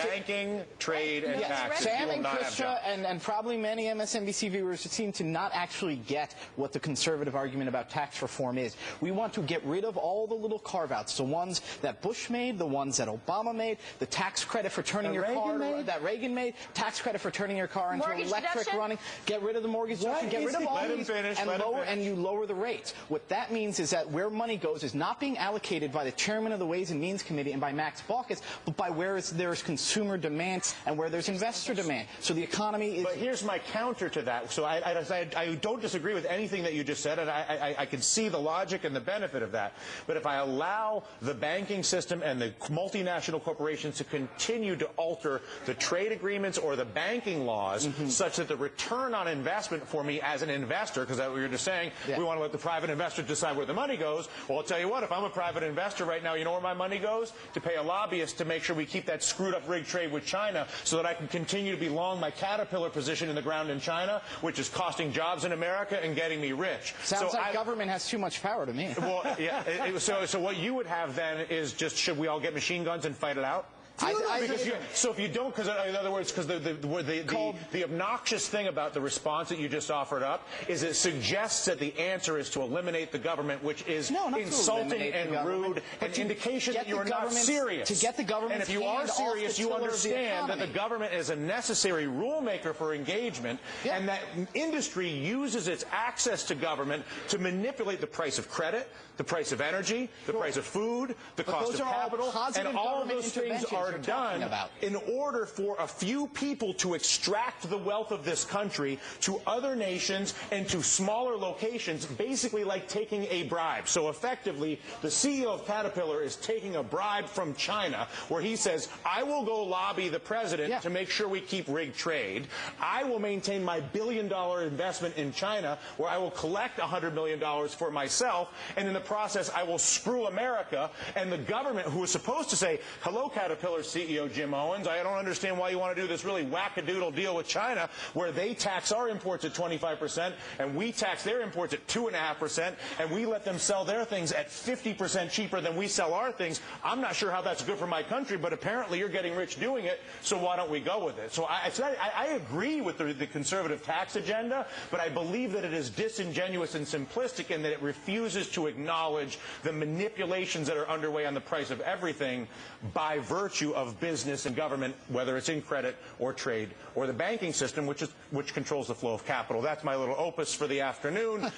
banking, trade, and taxes. Sam and Krisha and probably many MSNBC viewers seem to not actually get what the conservative argument about tax reform is. We want to get rid of all the little carve-outs, the ones that Bush made, the ones that Obama made, the tax credit for turning your car, that Reagan made, tax credit for turning your car into electric running, get rid of the mortgage deduction, get rid of all these, and you lower the rates. What that means is that where money goes is not being allocated by the chairman of the Ways and Means Committee and by Max Baucus, but by where there's consumer demand and where there's investor demand. So the economy is... But here's my counter to that. So I don't disagree with anything that you just said, and I can see the logic and the benefit of that. But if I allow the banking system and the multinational corporations to continue to alter the trade agreements or the banking laws such that the return on investment for me as an investor, because that's what you're just saying, we want to let the private investor decide where the money goes. Well, I'll tell you what, if I'm a private investor right now, you know where my money goes? To pay a lobbyist to make sure we keep that screwed up rigged trade with China so that I can continue to be long my Caterpillar position in the ground in China, which is costing jobs in America and getting me rich. Sounds like government has too much power to me. Well, yeah. So what you would have then is just, should we all get machine guns and fight it out? So if you don't, because in other words, because the obnoxious thing about the response that you just offered up is it suggests that the answer is to eliminate the government, which is insulting and rude, an indication that you're not serious. To get the government, and if you are serious, you understand that the government is a necessary rule maker for engagement, and that industry uses its access to government to manipulate the price of credit, the price of energy, the price of food, the cost of capital, and all of those things are done in order for a few people to extract the wealth of this country to other nations and to smaller locations, basically like taking a bribe. So effectively, the CEO of Caterpillar is taking a bribe from China, where he says, I will go lobby the president to make sure we keep rigged trade. I will maintain my billion-dollar investment in China, where I will collect $100 million for myself, and in the process, I will screw America, and the government, who is supposed to say, hello, Caterpillar CEO Jim Owens, I don't understand why you want to do this really wackadoodle deal with China where they tax our imports at 25% and we tax their imports at 2.5% and we let them sell their things at 50% cheaper than we sell our things. I'm not sure how that's good for my country, but apparently you're getting rich doing it, so why don't we go with it? So I agree with the conservative tax agenda, but I believe that it is disingenuous and simplistic and that it refuses to acknowledge the manipulations that are underway on the price of everything by virtue of business and government, whether it's in credit or trade or the banking system, which controls the flow of capital. That's my little opus for the afternoon.